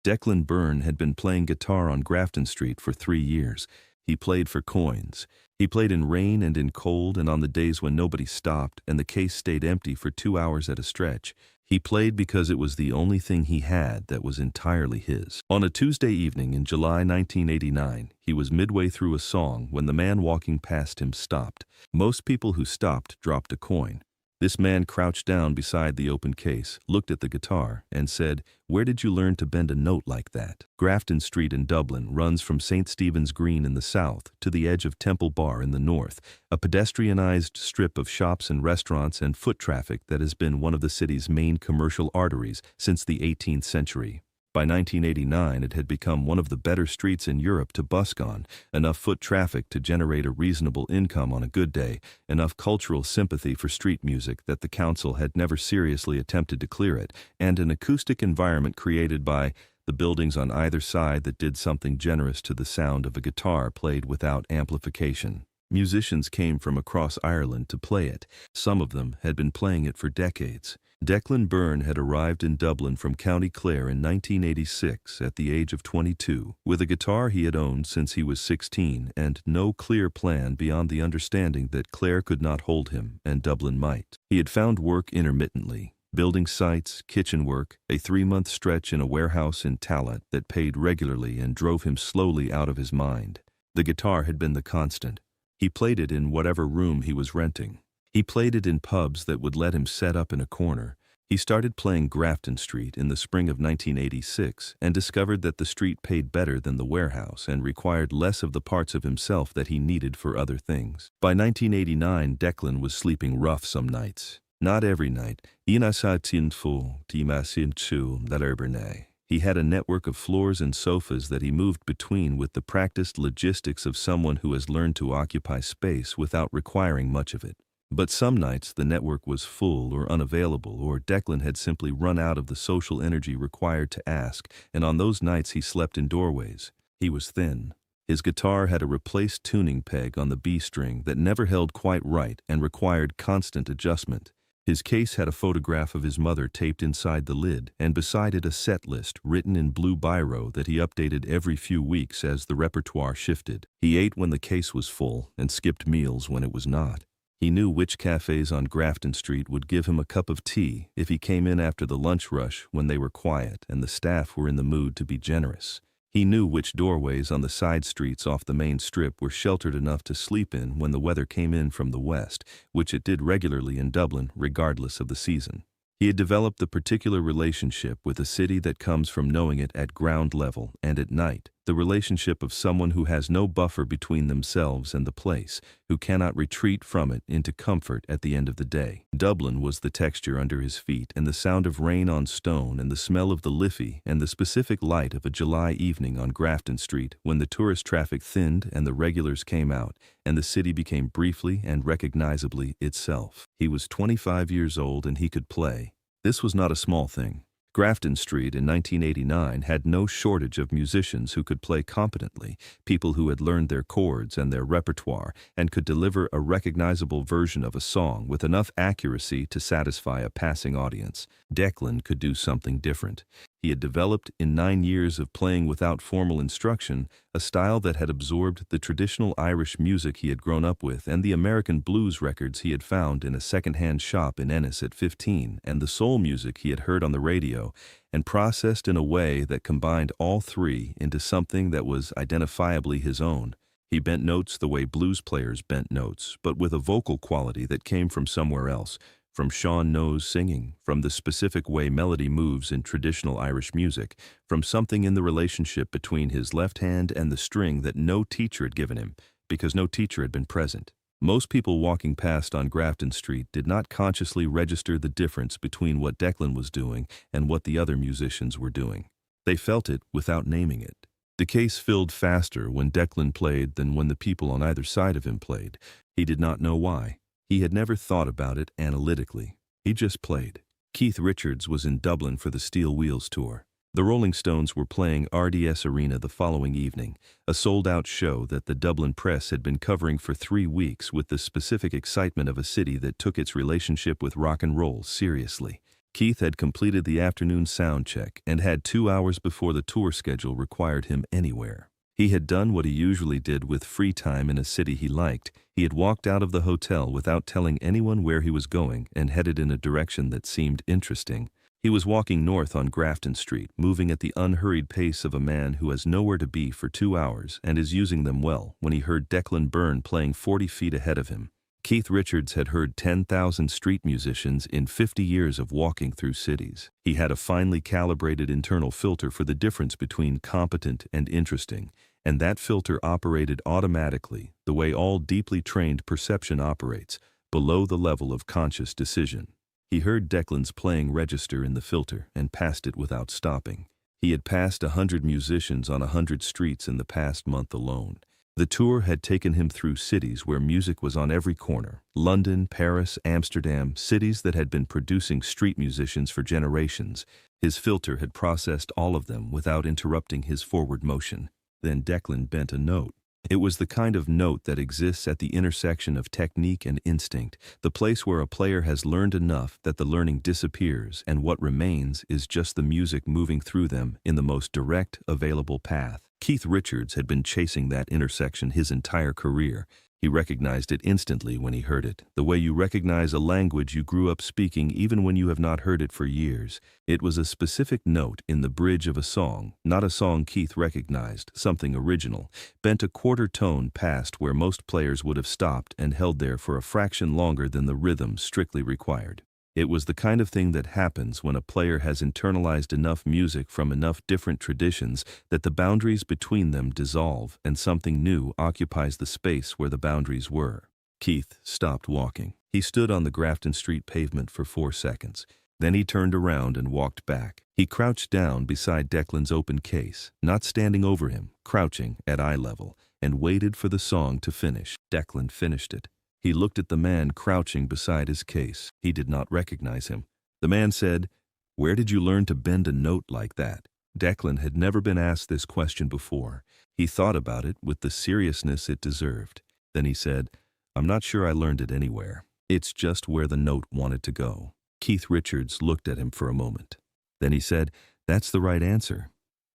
Declan Byrne had been playing guitar on Grafton Street for 3 years. He played for coins. He played in rain and in cold and on the days when nobody stopped and the case stayed empty for 2 hours at a stretch. He played because it was the only thing he had that was entirely his. On a Tuesday evening in July 1989, he was midway through a song when the man walking past him stopped. Most people who stopped dropped a coin. This man crouched down beside the open case, looked at the guitar, and said, "Where did you learn to bend a note like that?" Grafton Street in Dublin runs from St. Stephen's Green in the south to the edge of Temple Bar in the north, a pedestrianized strip of shops and restaurants and foot traffic that has been one of the city's main commercial arteries since the 18th century. By 1989, it had become one of the better streets in Europe to busk on, enough foot traffic to generate a reasonable income on a good day, enough cultural sympathy for street music that the council had never seriously attempted to clear it, and an acoustic environment created by the buildings on either side that did something generous to the sound of a guitar played without amplification. Musicians came from across Ireland to play it. Some of them had been playing it for decades. Declan Byrne had arrived in Dublin from County Clare in 1986 at the age of 22, with a guitar he had owned since he was 16 and no clear plan beyond the understanding that Clare could not hold him and Dublin might. He had found work intermittently, building sites, kitchen work, a 3-month stretch in a warehouse in Tallaght that paid regularly and drove him slowly out of his mind. The guitar had been the constant. He played it in whatever room he was renting. He played it in pubs that would let him set up in a corner. He started playing Grafton Street in the spring of 1986 and discovered that the street paid better than the warehouse and required less of the parts of himself that he needed for other things. By 1989, Declan was sleeping rough some nights. Not every night. He had a network of floors and sofas that he moved between with the practiced logistics of someone who has learned to occupy space without requiring much of it. But some nights the network was full or unavailable, or Declan had simply run out of the social energy required to ask, and on those nights he slept in doorways. He was thin. His guitar had a replaced tuning peg on the B string that never held quite right and required constant adjustment. His case had a photograph of his mother taped inside the lid, and beside it a set list written in blue biro that he updated every few weeks as the repertoire shifted. He ate when the case was full and skipped meals when it was not. He knew which cafes on Grafton Street would give him a cup of tea if he came in after the lunch rush when they were quiet and the staff were in the mood to be generous. He knew which doorways on the side streets off the main strip were sheltered enough to sleep in when the weather came in from the west, which it did regularly in Dublin regardless of the season. He had developed the particular relationship with a city that comes from knowing it at ground level and at night, the relationship of someone who has no buffer between themselves and the place, who cannot retreat from it into comfort at the end of the day. Dublin was the texture under his feet and the sound of rain on stone and the smell of the Liffey and the specific light of a July evening on Grafton Street when the tourist traffic thinned and the regulars came out and the city became briefly and recognizably itself. He was 25 years old and he could play. This was not a small thing. Grafton Street in 1989 had no shortage of musicians who could play competently, people who had learned their chords and their repertoire and could deliver a recognizable version of a song with enough accuracy to satisfy a passing audience. Declan could do something different. He had developed, in 9 years of playing without formal instruction, a style that had absorbed the traditional Irish music he had grown up with and the American blues records he had found in a second-hand shop in Ennis at 15 and the soul music he had heard on the radio, and processed in a way that combined all three into something that was identifiably his own. He bent notes the way blues players bent notes, but with a vocal quality that came from somewhere else, from Sean No's singing, from the specific way melody moves in traditional Irish music, from something in the relationship between his left hand and the string that no teacher had given him, because no teacher had been present. Most people walking past on Grafton Street did not consciously register the difference between what Declan was doing and what the other musicians were doing. They felt it without naming it. The case filled faster when Declan played than when the people on either side of him played. He did not know why. He had never thought about it analytically. He just played. Keith Richards was in Dublin for the Steel Wheels tour. The Rolling Stones were playing RDS Arena the following evening, a sold-out show that the Dublin press had been covering for 3 weeks with the specific excitement of a city that took its relationship with rock and roll seriously. Keith had completed the afternoon sound check and had 2 hours before the tour schedule required him anywhere. He had done what he usually did with free time in a city he liked. He had walked out of the hotel without telling anyone where he was going and headed in a direction that seemed interesting. He was walking north on Grafton Street, moving at the unhurried pace of a man who has nowhere to be for 2 hours and is using them well, when he heard Declan Byrne playing 40 feet ahead of him. Keith Richards had heard 10,000 street musicians in 50 years of walking through cities. He had a finely calibrated internal filter for the difference between competent and interesting, and that filter operated automatically, the way all deeply trained perception operates, below the level of conscious decision. He heard Declan's playing register in the filter and passed it without stopping. He had passed 100 musicians on 100 streets in the past month alone. The tour had taken him through cities where music was on every corner. London, Paris, Amsterdam, cities that had been producing street musicians for generations. His filter had processed all of them without interrupting his forward motion. Then Declan bent a note. It was the kind of note that exists at the intersection of technique and instinct, the place where a player has learned enough that the learning disappears and what remains is just the music moving through them in the most direct available path. Keith Richards had been chasing that intersection his entire career. He recognized it instantly when he heard it, the way you recognize a language you grew up speaking even when you have not heard it for years. It was a specific note in the bridge of a song, not a song Keith recognized, something original, bent a quarter tone past where most players would have stopped and held there for a fraction longer than the rhythm strictly required. It was the kind of thing that happens when a player has internalized enough music from enough different traditions that the boundaries between them dissolve and something new occupies the space where the boundaries were. Keith stopped walking. He stood on the Grafton Street pavement for 4 seconds. Then he turned around and walked back. He crouched down beside Declan's open case, not standing over him, crouching at eye level, and waited for the song to finish. Declan finished it. He looked at the man crouching beside his case. He did not recognize him. The man said, "Where did you learn to bend a note like that?" Declan had never been asked this question before. He thought about it with the seriousness it deserved. Then he said, "I'm not sure I learned it anywhere. It's just where the note wanted to go." Keith Richards looked at him for a moment. Then he said, "That's the right answer."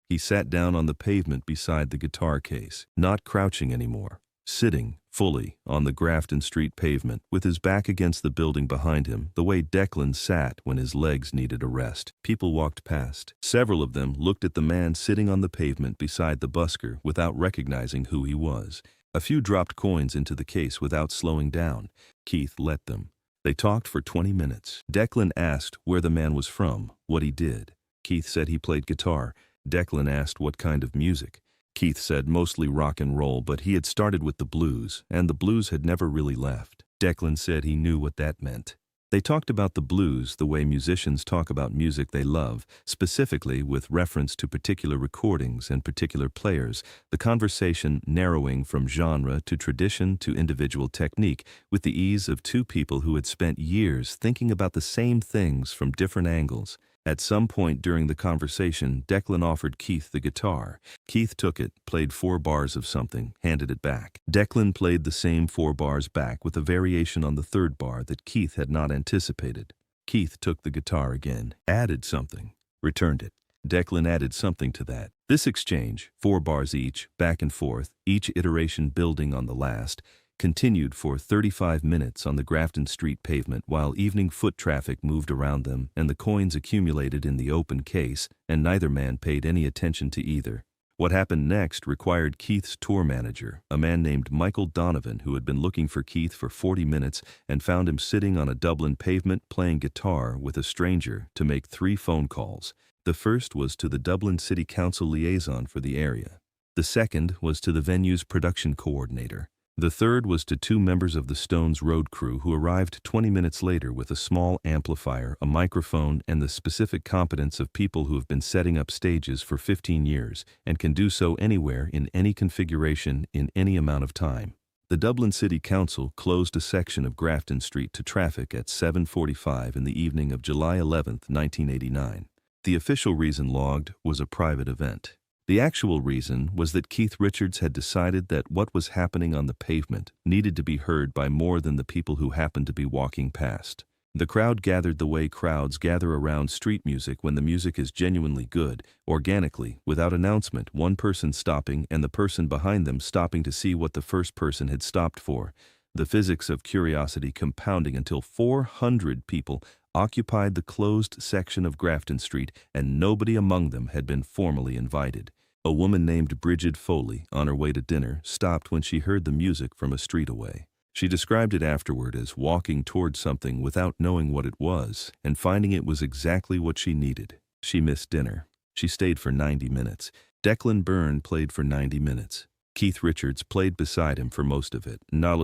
He sat down on the pavement beside the guitar case, not crouching anymore, sitting fully on the Grafton Street pavement with his back against the building behind him, the way Declan sat when his legs needed a rest. People walked past. Several of them looked at the man sitting on the pavement beside the busker without recognizing who he was. A few dropped coins into the case without slowing down. Keith let them. They talked for 20 minutes. Declan asked where the man was from, what he did. Keith said he played guitar. Declan asked what kind of music. Keith said mostly rock and roll, but he had started with the blues, and the blues had never really left. Declan said he knew what that meant. They talked about the blues the way musicians talk about music they love, specifically with reference to particular recordings and particular players, the conversation narrowing from genre to tradition to individual technique, with the ease of two people who had spent years thinking about the same things from different angles. At some point during the conversation, Declan offered Keith the guitar. Keith took it, played 4 bars of something, handed it back. Declan played the same 4 bars back with a variation on the 3rd bar that Keith had not anticipated. Keith took the guitar again, added something, returned it. Declan added something to that. This exchange, 4 bars each, back and forth, each iteration building on the last, continued for 35 minutes on the Grafton Street pavement while evening foot traffic moved around them and the coins accumulated in the open case, and neither man paid any attention to either. What happened next required Keith's tour manager, a man named Michael Donovan, who had been looking for Keith for 40 minutes and found him sitting on a Dublin pavement playing guitar with a stranger, to make 3 phone calls. The first was to the Dublin City Council liaison for the area. The second was to the venue's production coordinator. The third was to 2 members of the Stones road crew who arrived 20 minutes later with a small amplifier, a microphone, and the specific competence of people who have been setting up stages for 15 years and can do so anywhere in any configuration in any amount of time. The Dublin City Council closed a section of Grafton Street to traffic at 7:45 in the evening of July 11, 1989. The official reason logged was a private event. The actual reason was that Keith Richards had decided that what was happening on the pavement needed to be heard by more than the people who happened to be walking past. The crowd gathered the way crowds gather around street music when the music is genuinely good, organically, without announcement, one person stopping and the person behind them stopping to see what the first person had stopped for. The physics of curiosity compounding until 400 people occupied the closed section of Grafton Street, and nobody among them had been formally invited. A woman named Bridget Foley, on her way to dinner, stopped when she heard the music from a street away. She described it afterward as walking toward something without knowing what it was and finding it was exactly what she needed. She missed dinner. She stayed for 90 minutes. Declan Byrne played for 90 minutes. Keith Richards played beside him for most of it. Not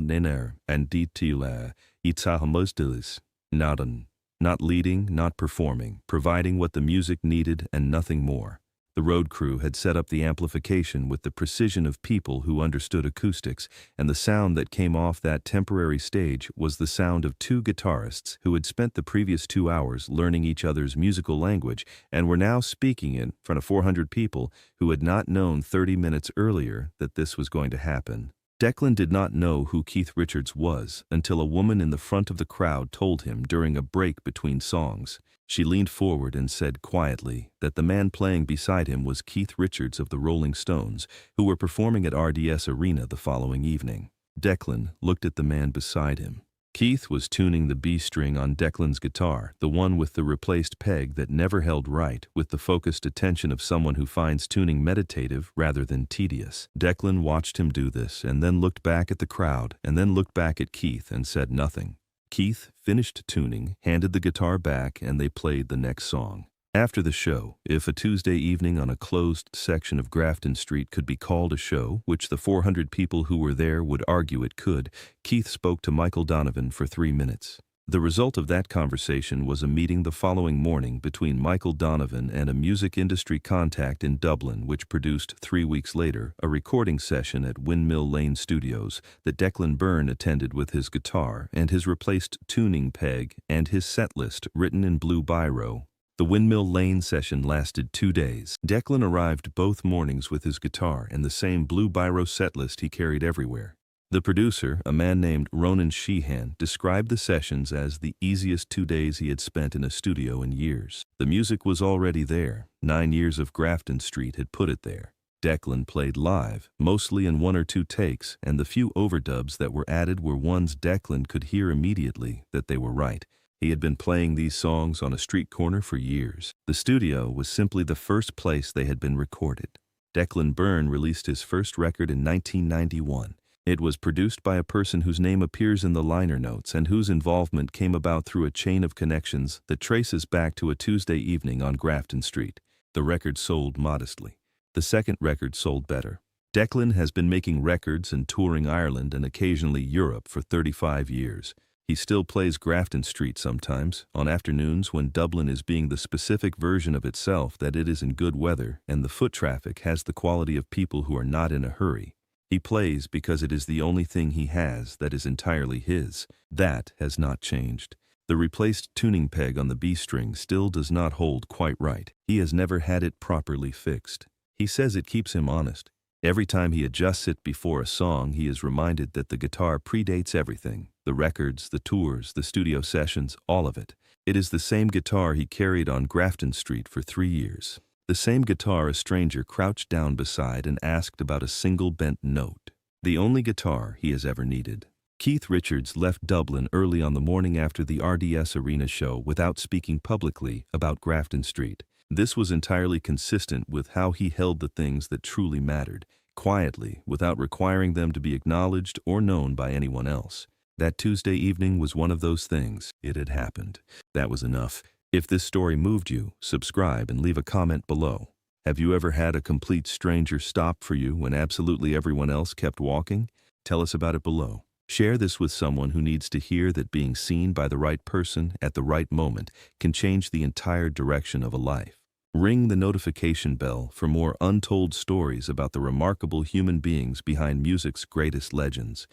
leading, not performing, providing what the music needed and nothing more. The road crew had set up the amplification with the precision of people who understood acoustics, and the sound that came off that temporary stage was the sound of two guitarists who had spent the previous 2 hours learning each other's musical language and were now speaking in front of 400 people who had not known 30 minutes earlier that this was going to happen. Declan did not know who Keith Richards was until a woman in the front of the crowd told him during a break between songs. She leaned forward and said quietly that the man playing beside him was Keith Richards of the Rolling Stones, who were performing at RDS Arena the following evening. Declan looked at the man beside him. Keith was tuning the B string on Declan's guitar, the one with the replaced peg that never held right, with the focused attention of someone who finds tuning meditative rather than tedious. Declan watched him do this and then looked back at the crowd and then looked back at Keith and said nothing. Keith finished tuning, handed the guitar back, and they played the next song. After the show, if a Tuesday evening on a closed section of Grafton Street could be called a show, which the 400 people who were there would argue it could, Keith spoke to Michael Donovan for 3 minutes. The result of that conversation was a meeting the following morning between Michael Donovan and a music industry contact in Dublin, which produced 3 weeks later a recording session at Windmill Lane Studios that Declan Byrne attended with his guitar and his replaced tuning peg and his setlist written in blue biro. The Windmill Lane session lasted 2 days. Declan arrived both mornings with his guitar and the same blue biro setlist he carried everywhere. The producer, a man named Ronan Sheehan, described the sessions as the easiest 2 days he had spent in a studio in years. The music was already there. 9 years of Grafton Street had put it there. Declan played live, mostly in 1 or 2 takes, and the few overdubs that were added were ones Declan could hear immediately that they were right. He had been playing these songs on a street corner for years. The studio was simply the first place they had been recorded. Declan Byrne released his first record in 1991. It was produced by a person whose name appears in the liner notes and whose involvement came about through a chain of connections that traces back to a Tuesday evening on Grafton Street. The record sold modestly. The second record sold better. Declan has been making records and touring Ireland and occasionally Europe for 35 years. He still plays Grafton Street sometimes, on afternoons when Dublin is being the specific version of itself that it is in good weather and the foot traffic has the quality of people who are not in a hurry. He plays because it is the only thing he has that is entirely his. That has not changed. The replaced tuning peg on the B string still does not hold quite right. He has never had it properly fixed. He says it keeps him honest. Every time he adjusts it before a song, he is reminded that the guitar predates everything. The records, the tours, the studio sessions, all of it. It is the same guitar he carried on Grafton Street for 3 years. The same guitar a stranger crouched down beside and asked about a single bent note. The only guitar he has ever needed. Keith Richards left Dublin early on the morning after the RDS Arena show without speaking publicly about Grafton Street. This was entirely consistent with how he held the things that truly mattered, quietly, without requiring them to be acknowledged or known by anyone else. That Tuesday evening was one of those things. It had happened. That was enough. If this story moved you, subscribe and leave a comment below. Have you ever had a complete stranger stop for you when absolutely everyone else kept walking? Tell us about it below. Share this with someone who needs to hear that being seen by the right person at the right moment can change the entire direction of a life. Ring the notification bell for more untold stories about the remarkable human beings behind music's greatest legends.